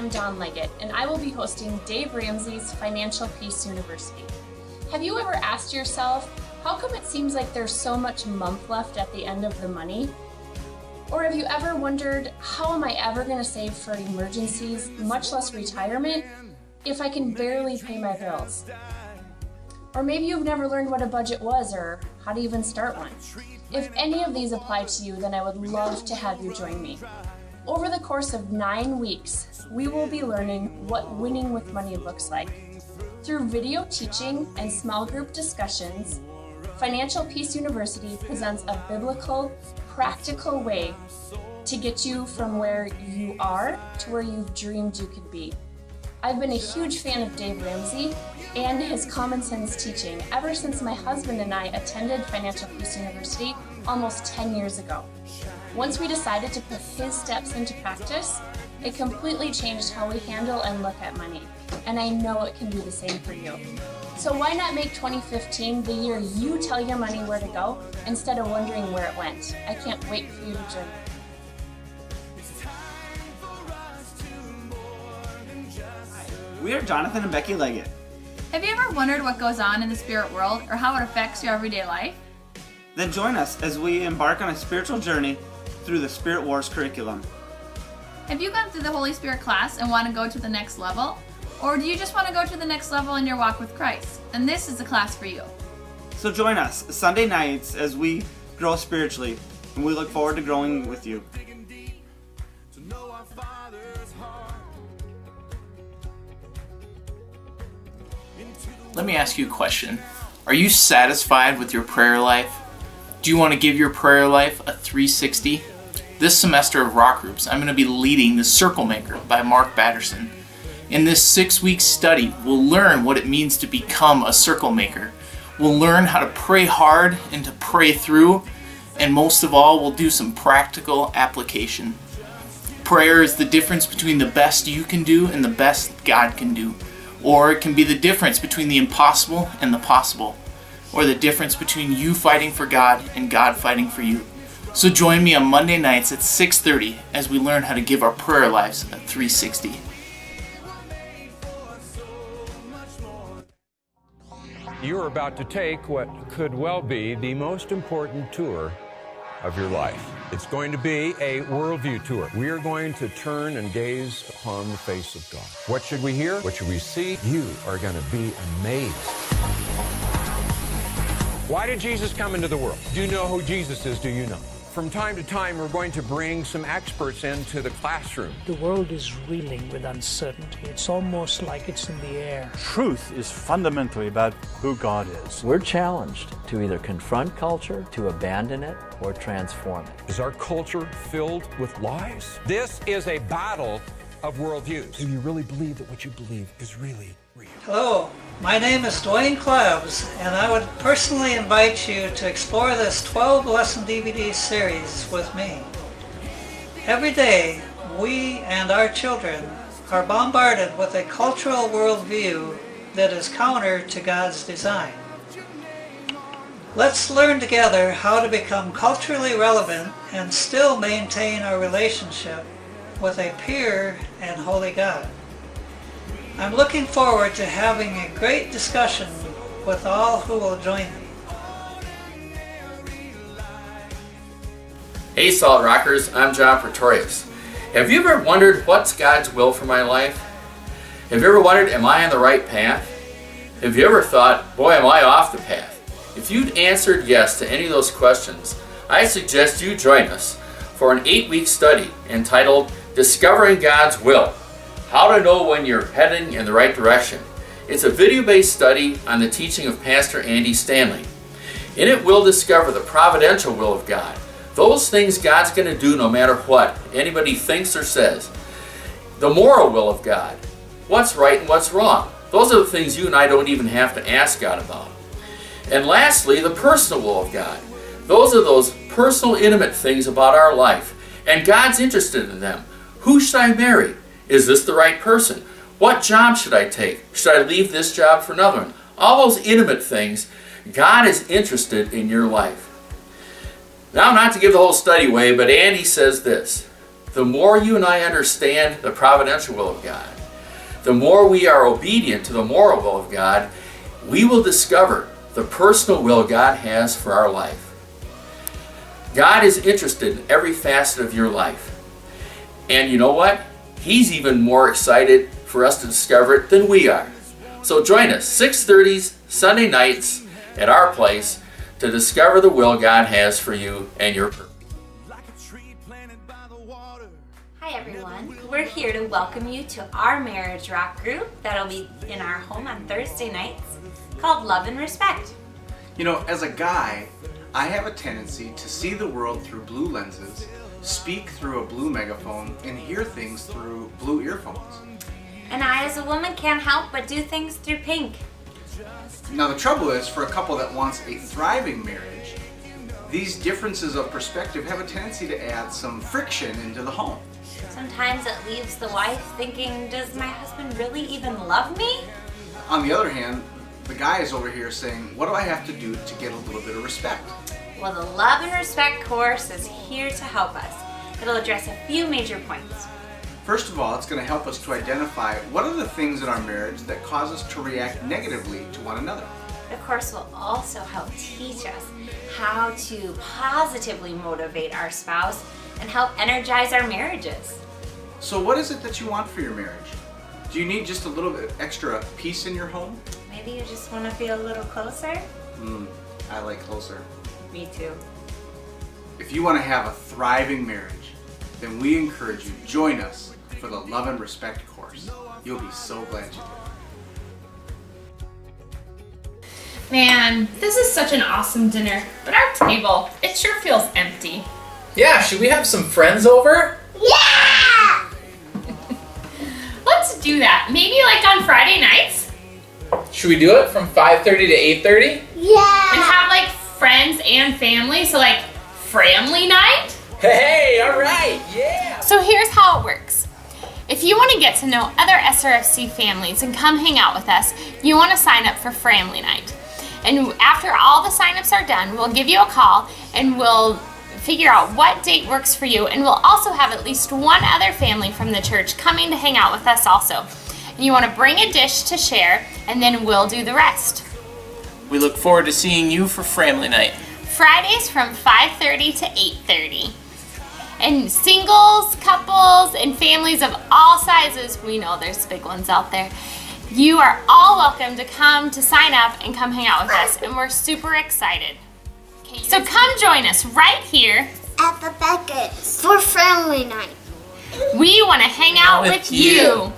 I'm Dawn Leggett, and I will be hosting Dave Ramsey's Financial Peace University. Have you ever asked yourself, how come it seems like there's so much month left at the end of the money? Or have you ever wondered, how am I ever going to save for emergencies, much less retirement, if I can barely pay my bills? Or maybe you've never learned what a budget was or how to even start one. If any of these apply to you, then I would love to have you join me. Over the course of 9 weeks, we will be learning what winning with money looks like. Through video teaching and small group discussions, Financial Peace University presents a biblical, practical way to get you from where you are to where you've dreamed you could be. I've been a huge fan of Dave Ramsey and his common sense teaching ever since my husband and I attended Financial Peace University almost 10 years ago. Once we decided to put his steps into practice, it completely changed how we handle and look at money. And I know it can do the same for you. So why not make 2015 the year you tell your money where to go instead of wondering where it went? I can't wait for you to join me. We are Jonathan and Becky Leggett. Have you ever wondered what goes on in the spirit world or how it affects your everyday life? Then join us as we embark on a spiritual journey through the Spirit Wars curriculum. Have you gone through the Holy Spirit class and want to go to the next level? Or do you just want to go to the next level in your walk with Christ? Then this is the class for you. So join us Sunday nights as we grow spiritually, and we look forward to growing with you. Let me ask you a question. Are you satisfied with your prayer life? Do you want to give your prayer life a 360? This semester of rockGroups, I'm going to be leading The Circle Maker by Mark Batterson. In this 6-week study, we'll learn what it means to become a circle maker. We'll learn how to pray hard and to pray through, and most of all, we'll do some practical application. Prayer is the difference between the best you can do and the best God can do. Or it can be the difference between the impossible and the possible. Or the difference between you fighting for God and God fighting for you. So join me on Monday nights at 6:30 as we learn how to give our prayer lives a 360. You're about to take what could well be the most important tour of your life. It's going to be a worldview tour. We are going to turn and gaze upon the face of God. What should we hear? What should we see? You are going to be amazed. Why did Jesus come into the world? Do you know who Jesus is? Do you know? From time to time, we're going to bring some experts into the classroom. The world is reeling with uncertainty. It's almost like it's in the air. Truth is fundamentally about who God is. We're challenged to either confront culture, to abandon it, or transform it. Is our culture filled with lies? This is a battle of worldviews. Do you really believe that what you believe is really real? Hello, my name is Dwayne Klabbs, and I would personally invite you to explore this 12-lesson DVD series with me. Every day, we and our children are bombarded with a cultural worldview that is counter to God's design. Let's learn together how to become culturally relevant and still maintain our relationship with a pure and holy God. I'm looking forward to having a great discussion with all who will join me. Hey Solid Rockers, I'm John Pretorius. Have you ever wondered what's God's will for my life? Have you ever wondered, am I on the right path? Have you ever thought, boy, am I off the path? If you'd answered yes to any of those questions, I suggest you join us for an 8-week study entitled Discovering God's Will. How to know when you're heading in the right direction. It's a video-based study on the teaching of Pastor Andy Stanley. In it, we'll discover the providential will of God. Those things God's going to do no matter what anybody thinks or says. The moral will of God. What's right and what's wrong. Those are the things you and I don't even have to ask God about. And lastly, the personal will of God. Those are those personal, intimate things about our life. And God's interested in them. Who should I marry? Is this the right person? What job should I take? Should I leave this job for another one? All those intimate things, God is interested in your life. Now, not to give the whole study away, but Andy says this. the more you and I understand the providential will of God, the more we are obedient to the moral will of God, we will discover the personal will God has for our life. God is interested in every facet of your life. And you know what? He's even more excited for us to discover it than we are. So join us 6:30 Sunday nights at our place to discover the will God has for you and your purpose. Hi everyone, we're here to welcome you to our marriage rock group that'll be in our home on Thursday nights called Love and Respect. You know, as a guy, I have a tendency to see the world through blue lenses, speak through a blue megaphone, and hear things through blue earphones. And I as a woman can't help but do things through pink. Now the trouble is, for a couple that wants a thriving marriage, these differences of perspective have a tendency to add some friction into the home. Sometimes it leaves the wife thinking, does my husband really even love me? On the other hand, the guy is over here saying, what do I have to do to get a little bit of respect? Well, the Love and Respect course is here to help us. It'll address a few major points. First of all, it's going to help us to identify what are the things in our marriage that cause us to react negatively to one another. The course will also help teach us how to positively motivate our spouse and help energize our marriages. So what is it that you want for your marriage? Do you need just a little bit extra peace in your home? Maybe you just want to feel a little closer? I like closer. Me too. If you want to have a thriving marriage, then we encourage you, join us for the Love and Respect course. You'll be so glad you did. Man, this is such an awesome dinner, but our table, it sure feels empty. Yeah, should we have some friends over? Yeah! Let's do that. Maybe like on Friday nights? Should we do it from 5:30 to 8:30? Yeah! And have like friends and family, so like family night? Hey, all right, yeah! So here's how it works. If you want to get to know other SRFC families and come hang out with us, you want to sign up for family night. And after all the signups are done, we'll give you a call and we'll figure out what date works for you, and we'll also have at least one other family from the church coming to hang out with us also. And you want to bring a dish to share, and then we'll do the rest. We look forward to seeing you for family night. Fridays from 5:30 to 8:30. And singles, couples, and families of all sizes, we know there's big ones out there, you are all welcome to come to sign up and come hang out with us, and we're super excited. So come join us right here at the Beckett's for family night. We want to hang out with you.